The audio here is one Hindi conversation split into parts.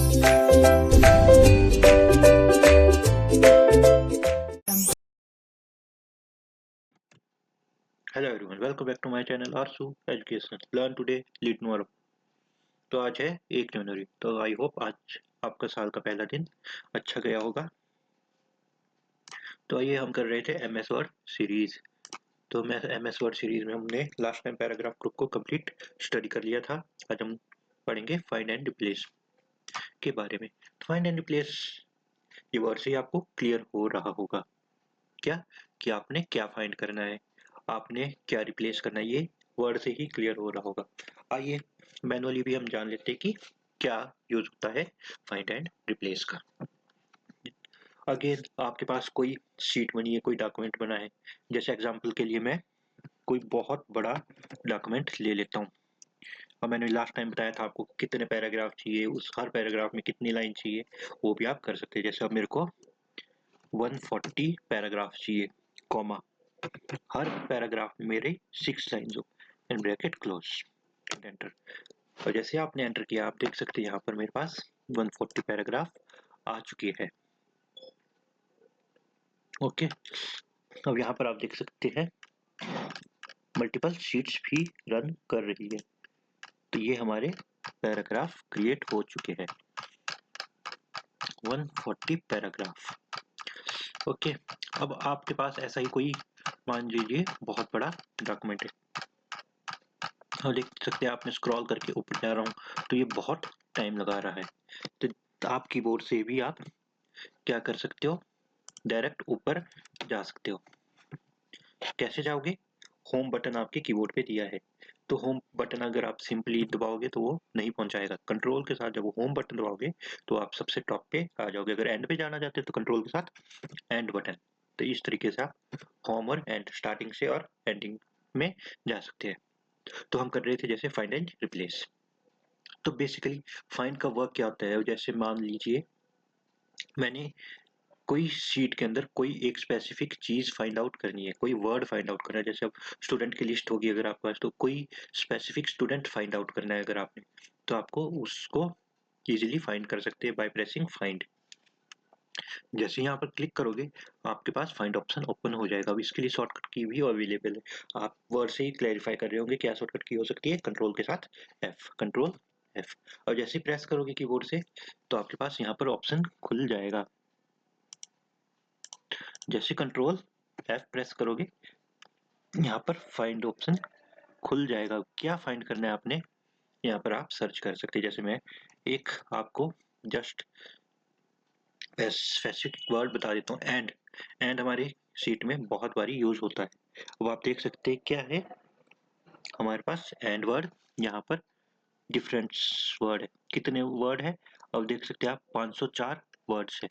Hello everyone, welcome back to my channel Arsu education learn today lead tomorrow. तो आज है 1 जनवरी। तो आई होप आज आपका साल का पहला दिन अच्छा गया होगा। तो आइए, हम कर रहे थे एमएस वर्ड सीरीज। तो मैं एमएस वर्ड सीरीज में हमने लास्ट टाइम पैराग्राफ ग्रुप को कंप्लीट स्टडी कर लिया था। आज हम पढ़ेंगे फाइंड एंड रिप्लेस के बारे में। फाइंड एंड रिप्लेस ये वर्ड से ही आपको क्लियर हो रहा होगा क्या कि आपने क्या फाइंड करना है, आपने क्या रिप्लेस करना है, ये वर्ड से ही क्लियर हो रहा होगा। आइए मैनुअली भी हम जान लेते हैं कि क्या यूज होता है फाइंड एंड रिप्लेस का। अगेन आपके पास कोई शीट बनी है, कोई डॉक्यूमेंट बना है। जैसे एग्जांपल के लिए मैं कोई बहुत बड़ा डॉक्यूमेंट ले लेता हूँ और मैंने लास्ट टाइम बताया था आपको कितने पैराग्राफ चाहिए, उस हर पैराग्राफ में कितनी लाइन चाहिए, वो भी आप कर सकते हैं। जैसे अब मेरे को 140 पैराग्राफ चाहिए, कॉमा हर पैराग्राफ में मेरे 6 लाइन्स हो, एंड ब्रैकेट क्लोज, एंटर। और जैसे आपने एंटर किया, आप देख सकते हैं यहाँ पर मेरे पास 140 पैराग्राफ आ चुकी है। ओके, अब यहाँ पर आप देख सकते हैं मल्टीपल शीट्स भी रन कर रही है। तो ये हमारे पैराग्राफ क्रिएट हो चुके हैं, 140 पैराग्राफ। ओके, अब आपके पास ऐसा ही कोई मान लीजिए बहुत बड़ा डॉक्यूमेंट है और देख सकते हैं आपने स्क्रॉल करके ऊपर जा रहा हूँ तो ये बहुत टाइम लगा रहा है। तो आप कीबोर्ड से भी आप क्या कर सकते हो, डायरेक्ट ऊपर जा सकते हो। कैसे जाओगे, होम बटन आपके कीबोर्ड पे दिया है, तो होम बटन अगर आप सिंपली दबाओगे तो वो नहीं पहुंचाएगा। कंट्रोल के साथ जब वो होम बटन दबाओगे तो आप सबसे टॉप पे आ जाओगे। अगर एंड पे जाना चाहते हो तो कंट्रोल के साथ एंड बटन। तो इस तरीके से आप होम और एंड, स्टार्टिंग से और एंडिंग में जा सकते हैं। तो हम कर रहे थे जैसे फाइंड एंड रिप्लेस। तो बेसिकली फाइंड का वर्क क्या होता है, जैसे मान लीजिए मैंने कोई शीट के अंदर कोई एक स्पेसिफिक चीज फाइंड आउट करनी है, कोई वर्ड फाइंड आउट करना है। जैसे अब स्टूडेंट की लिस्ट होगी अगर आपके पास, तो कोई स्पेसिफिक स्टूडेंट फाइंड आउट करना है अगर आपने, तो आपको उसको इजीली फाइंड कर सकते हैं बाय प्रेसिंग फाइंड। जैसे यहाँ पर क्लिक करोगे आपके पास फाइंड ऑप्शन ओपन हो जाएगा। अब इसके लिए शॉर्टकट की भी अवेलेबल है। आप वर्ड से ही क्लैरिफाई कर रहे होंगे क्या शॉर्टकट की हो सकती है, कंट्रोल के साथ एफ, कंट्रोल एफ। और जैसे ही प्रेस करोगे कीबोर्ड से तो आपके पास यहाँ पर ऑप्शन खुल जाएगा। जैसे कंट्रोल एफ प्रेस करोगे यहाँ पर फाइंड ऑप्शन खुल जाएगा। क्या फाइंड करना है आपने, यहाँ पर आप सर्च कर सकते हैं। जैसे मैं एक आपको जस्ट स्पेसिफिक वर्ड बता देता हूँ, एंड। एंड हमारी शीट में बहुत बारी यूज होता है। अब आप देख सकते हैं क्या है हमारे पास एंड वर्ड, यहाँ पर डिफरेंट वर्ड है। कितने वर्ड है, अब देख सकते हैं आप 504 वर्ड्स है।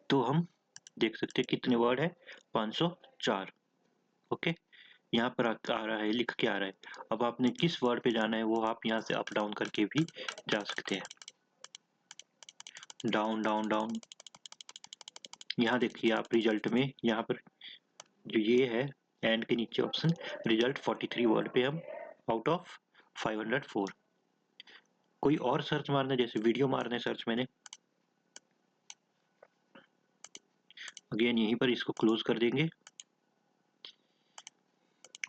तो हम देख सकते हैं कितने वर्ड है, 504। ओके, यहाँ पर आ रहा है, लिख के आ रहा है। अब आपने किस वर्ड पे जाना है वो आप यहाँ से अप डाउन करके भी जा सकते हैं। डाउन डाउन डाउन, यहाँ देखिए आप रिजल्ट में, यहाँ पर जो ये है एंड के नीचे ऑप्शन रिजल्ट 43 वर्ड पे हम आउट ऑफ 504। कोई और सर्च मारना है, जैसे वीडियो मारना है सर्च मैंने, अगेन यहीं पर इसको क्लोज कर देंगे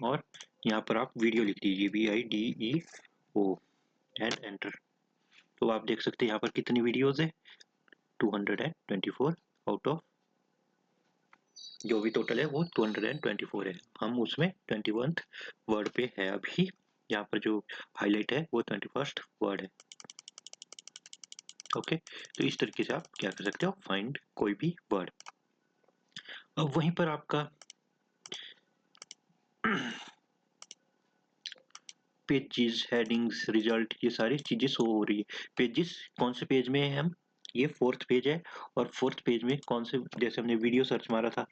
और यहाँ पर आप वीडियो लिख दीजिए VIDEO एंड एंटर। तो आप देख सकते हैं यहाँ पर कितनी वीडियोस है, 224 आउट ऑफ जो भी टोटल है वो 224 है। हम उसमें 21th वर्ड पे है अभी। यहाँ पर जो हाईलाइट है वो 21st वर्ड है। ओके, तो इस तरीके से आप क्या कर सकते हो, फाइंड कोई भी वर्ड। अब वहीं पर आपका पेजेस, हेडिंग्स, रिजल्ट, ये सारी चीजें शो हो रही है। पेजेस कौन से पेज में है, हम ये 4th पेज है। और 4th पेज में कौन से, जैसे हमने वीडियो सर्च मारा था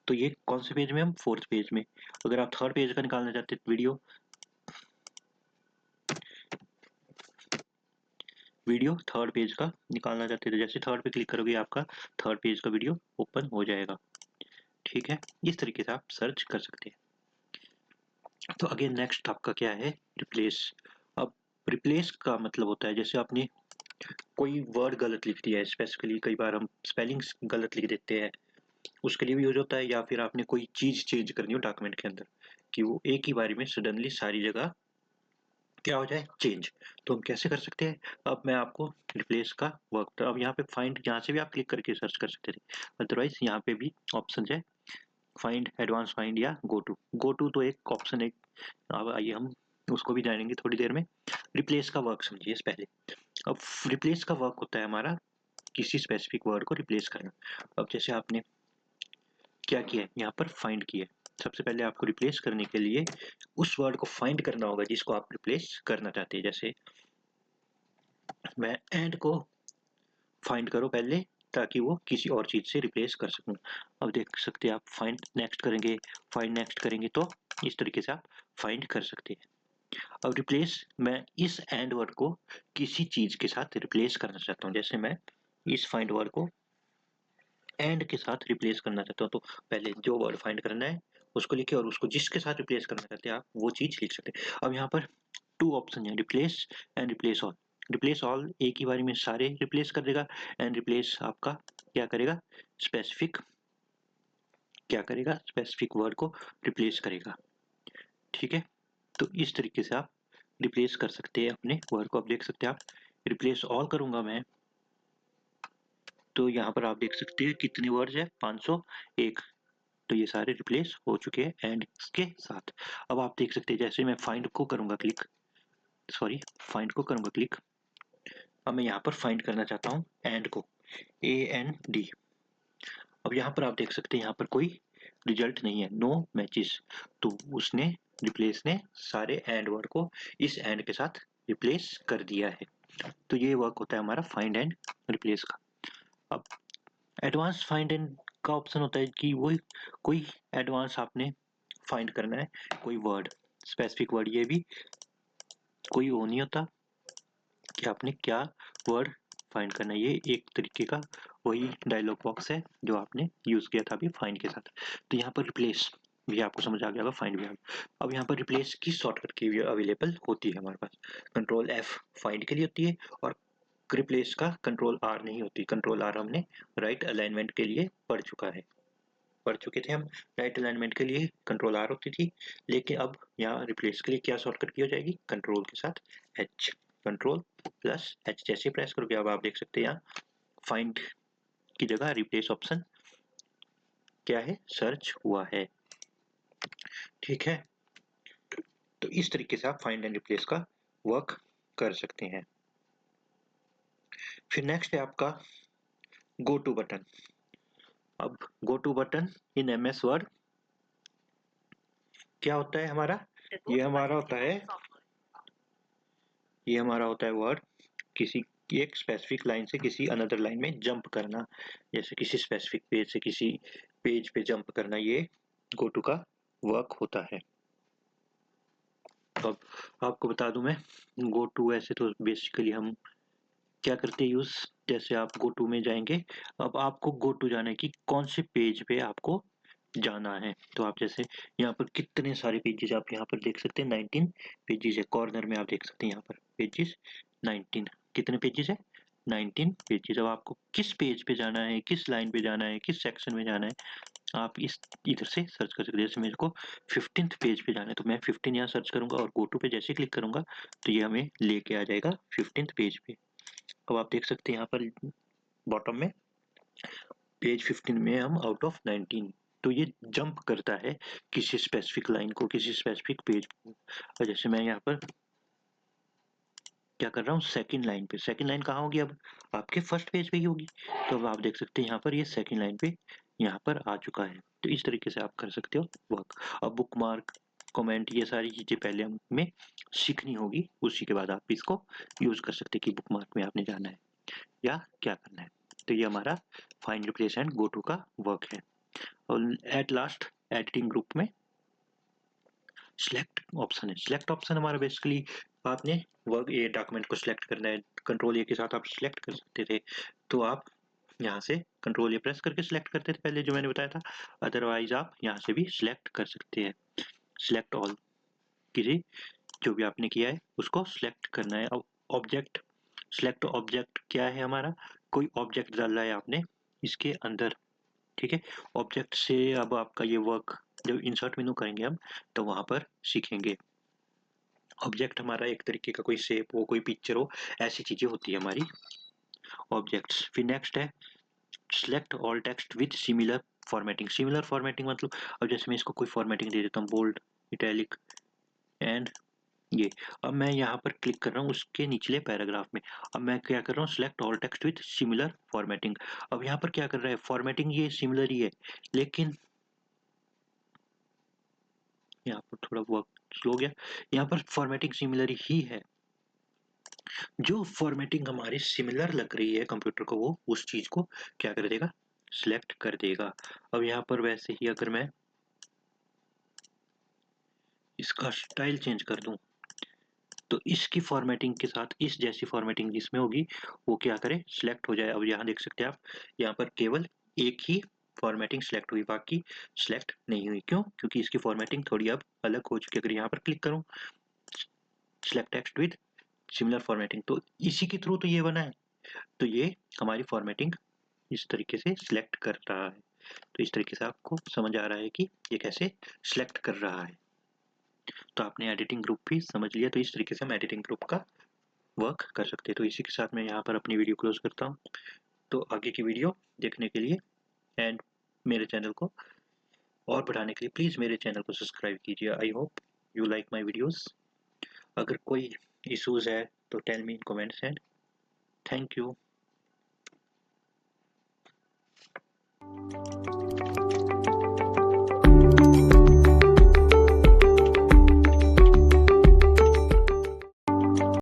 तो ये कौन से पेज में, हम 4th पेज में। अगर आप 3rd पेज का निकालना चाहते हैं वीडियो 3rd पेज का निकालना चाहते थे, जैसे 3rd पे क्लिक करोगे आपका 3rd पेज का वीडियो ओपन हो जाएगा। ठीक है, इस तरीके से आप सर्च कर सकते हैं। तो अगेन नेक्स्ट आपका क्या है, रिप्लेस। अब रिप्लेस का मतलब होता है जैसे आपने कोई वर्ड गलत लिख दिया है, स्पेसिफिकली कई बार हम स्पेलिंग्स गलत लिख देते हैं, उसके लिए भी यूज होता है। या फिर आपने कोई चीज चेंज करनी हो डॉक्यूमेंट के अंदर कि वो एक ही बारी में सडनली सारी जगह क्या हो जाए, चेंज। तो हम कैसे कर सकते हैं, अब मैं आपको रिप्लेस का वर्क, तो अब यहाँ पे फाइंड, यहाँ से भी आप क्लिक करके सर्च कर सकते थे, अदरवाइज यहाँ पे भी ऑप्शन है फाइंड, एडवांस फाइंड या गो टू तो एक ऑप्शन है। अब आइए हम उसको भी जानेंगे थोड़ी देर में। रिप्लेस का वर्क समझिए पहले। अब रिप्लेस का वर्क होता है हमारा किसी स्पेसिफिक वर्ड को रिप्लेस करना। अब जैसे आपने क्या किया है, यहाँ पर फाइंड किया है, सबसे पहले आपको रिप्लेस करने के लिए उस वर्ड को फाइंड करना होगा जिसको आप रिप्लेस करना चाहते हैं। जैसे मैं एंड को फाइंड करो पहले, ताकि वो किसी और चीज से रिप्लेस कर सकूं। अब देख सकते हैं आप फाइंड नेक्स्ट करेंगे, फाइंड नेक्स्ट करेंगे तो इस तरीके से आप फाइंड कर सकते हैं। अब रिप्लेस, मैं इस एंड वर्ड को किसी चीज के साथ रिप्लेस करना चाहता हूँ। जैसे मैं इस फाइंड वर्ड को एंड के साथ रिप्लेस करना चाहता हूँ, तो पहले जो वर्ड फाइंड करना है उसको लिखे और उसको जिसके साथ रिप्लेस करना चाहते हैं आप वो चीज लिख सकते हैं। अब यहाँ पर 2 ऑप्शन है, replace and replace all. Replace all एक ही बारी में सारे रिप्लेस कर देगा, एंड रिप्लेस आपका क्या करेगा, स्पेसिफिक क्या करेगा, स्पेसिफिक वर्ड को रिप्लेस करेगा। ठीक है, तो इस तरीके से आप रिप्लेस कर सकते हैं अपने वर्ड को। आप देख सकते हैं, आप रिप्लेस ऑल करूंगा मैं तो यहाँ पर आप देख सकते हैं कितने वर्ड्स है, 501। तो ये सारे रिप्लेस हो चुके हैं एंड के साथ। अब आप देख सकते हैं जैसे मैं फाइंड को करूंगा क्लिक, सॉरी फाइंड को करूंगा क्लिक, अब मैं यहाँ पर फाइंड करना चाहता हूँ एंड को, AND। अब यहाँ पर आप देख सकते हैं यहाँ पर कोई रिजल्ट नहीं है, नो मैचेस। तो उसने रिप्लेस ने सारे एंड वर्ड को इस एंड के साथ रिप्लेस कर दिया है। तो ये वर्क होता है हमारा फाइंड एंड रिप्लेस का। अब एडवांस फाइंड एंड का ऑप्शन होता है कि वो कोई एडवांस आपने फाइंड करना है, कोई वर्ड, स्पेसिफिक वर्ड। ये भी कोई वो नहीं होता कि आपने क्या वर्ड फाइंड करना है, ये एक तरीके का वही डायलॉग बॉक्स है जो आपने यूज किया था अभी फाइंड के साथ। तो यहाँ पर रिप्लेस भी आपको समझ आ गया होगा, फाइंड भी। अब यहाँ पर रिप्लेस की शॉर्टकट की भी अवेलेबल होती है हमारे पास। कंट्रोल F फाइंड के लिए होती है और रिप्लेस का कंट्रोल R नहीं होती। कंट्रोल R हमने राइट अलाइनमेंट के लिए पढ़ चुके थे हम। राइट अलाइनमेंट के लिए कंट्रोल R होती थी, लेकिन अब यहाँ रिप्लेस के लिए क्या शॉर्टकट की हो जाएगी, कंट्रोल के साथ H, कंट्रोल प्लस H जैसे प्रेस करोगे अब आप देख सकते हैं यहाँ फाइंड की जगह रिप्लेस ऑप्शन क्या है, सर्च हुआ है। ठीक है, तो इस तरीके से आप फाइंड एंड रिप्लेस का वर्क कर सकते हैं। फिर नेक्स्ट है आपका गो टू बटन। अब go to button in MS word क्या होता है हमारा, ये हमारा होता है वर्ड किसी एक स्पेसिफिक लाइन से किसी अनदर लाइन में जंप करना। जैसे किसी स्पेसिफिक पेज से किसी पेज पे जंप करना, ये गो टू का वर्क होता है। अब आपको बता दूं मैं, गो टू ऐसे तो बेसिकली हम क्या करते हैं यूज, जैसे आप गो टू में जाएंगे, अब आपको गो टू जाने की कौन से पेज पे आपको जाना है, तो आप जैसे यहाँ पर कितने सारे पेजेस आप यहाँ पर देख सकते हैं, 19 पेजेस है। कॉर्नर में आप देख सकते हैं यहाँ पर पेजेस 19, कितने पेजेस है, 19 पेजेस। अब आपको किस पेज पे जाना है, किस लाइन पे जाना है, किस सेक्शन में जाना है, आप इस इधर से सर्च कर सकते हैं। जैसे मेरे को 15th पेज पे जाना है तो मैं 15 यहाँ सर्च करूंगा और गो टू पे जैसे क्लिक करूंगा तो ये हमें लेके आ जाएगा 15th पेज पे। अब आप देख सकते हैं यहाँ पर बॉटम में पेज 15 में हम आउट ऑफ 19, तो ये जंप करता है किसी स्पेसिफिक लाइन को, किसी स्पेसिफिक पेज को। और जैसे मैं यहाँ पर क्या कर रहा हूँ, सेकंड लाइन पे, सेकंड लाइन कहाँ होगी, अब आपके फर्स्ट पेज पे ही होगी। तो अब आप देख सकते हैं यहाँ पर ये सेकंड लाइन पे यहाँ पर आ चुका है। तो इस तरीके से आप कर सकते हो वर्क। अब बुक मार्क, कमेंट, ये सारी चीजें पहले हमें सीखनी होगी, उसी के बाद आप इसको यूज कर सकते हैं कि बुक मार्क में आपने जाना है या क्या करना है। तो ये हमारा find, replace and go to का वर्क है। और एट लास्ट एडिटिंग ग्रुप में सिलेक्ट ऑप्शन है। सिलेक्ट ऑप्शन हमारा बेसिकली आपने वर्क, ये डॉक्यूमेंट को सिलेक्ट करना है, कंट्रोल ए के साथ आप सिलेक्ट कर सकते थे, तो आप यहाँ से कंट्रोल ए प्रेस करके सिलेक्ट करते थे पहले जो मैंने बताया था, अदरवाइज आप यहाँ से भी सिलेक्ट कर सकते हैं। सिलेक्ट ऑल किसी जो भी आपने किया है उसको सिलेक्ट करना है। अब ऑब्जेक्ट, सिलेक्ट ऑब्जेक्ट क्या है हमारा, कोई ऑब्जेक्ट डालना है आपने इसके अंदर, ठीक है। ऑब्जेक्ट से अब आपका ये वर्क जब इंसर्ट मेनू करेंगे हम तो वहां पर सीखेंगे। ऑब्जेक्ट हमारा एक तरीके का कोई शेप हो, कोई पिक्चर हो, ऐसी चीजें होती है हमारी ऑब्जेक्ट्स। फिर नेक्स्ट है select all text with similar formatting. Similar formatting मतलब अब जैसे मैं इसको कोई फॉर्मेटिंग दे देता हूँ, बोल्ड, इटैलिक एंड ये। अब मैं यहाँ पर क्लिक कर रहा हूँ उसके निचले पैराग्राफ में। अब मैं क्या कर रहा हूँ, select all text with similar formatting. अब यहाँ पर क्या कर रहा है, फॉर्मेटिंग ये सिमिलर ही है, लेकिन यहाँ पर थोड़ा वर्क स्लो हो गया। यहाँ पर फॉर्मेटिंग सिमिलर ही है, जो फॉर्मेटिंग हमारी सिमिलर लग रही है कंप्यूटर को, वो उस चीज को क्या कर देगा, सिलेक्ट कर देगा। अब यहाँ पर वैसे ही अगर मैं इसका स्टाइल चेंज कर दूं तो इसकी फॉर्मेटिंग के साथ इस जैसी फॉर्मेटिंग जिसमें होगी वो क्या करे, सिलेक्ट हो जाए। अब यहाँ देख सकते हैं आप, यहाँ पर केवल एक ही फॉर्मेटिंग सिलेक्ट हुई, बाकी सिलेक्ट नहीं हुई। क्यों? क्योंकि इसकी फॉर्मेटिंग थोड़ी अब अलग हो चुकी है। अगर यहाँ पर क्लिक करूँ select text with similar formatting, तो इसी के थ्रू तो ये बना है, तो ये हमारी फॉर्मेटिंग इस तरीके से सिलेक्ट कर रहा है। तो इस तरीके से आपको समझ आ रहा है कि ये कैसे सिलेक्ट कर रहा है। तो आपने एडिटिंग ग्रुप भी समझ लिया। तो इस तरीके से हम एडिटिंग ग्रुप का वर्क कर सकते हैं। तो इसी के साथ मैं यहाँ पर अपनी वीडियो क्लोज करता हूँ। तो आगे की वीडियो देखने के लिए एंड मेरे चैनल को और बढ़ाने के लिए प्लीज़ मेरे चैनल को सब्सक्राइब कीजिए। I hope you like my videos. अगर कोई इशूज़ है तो tell me in comments and thank you.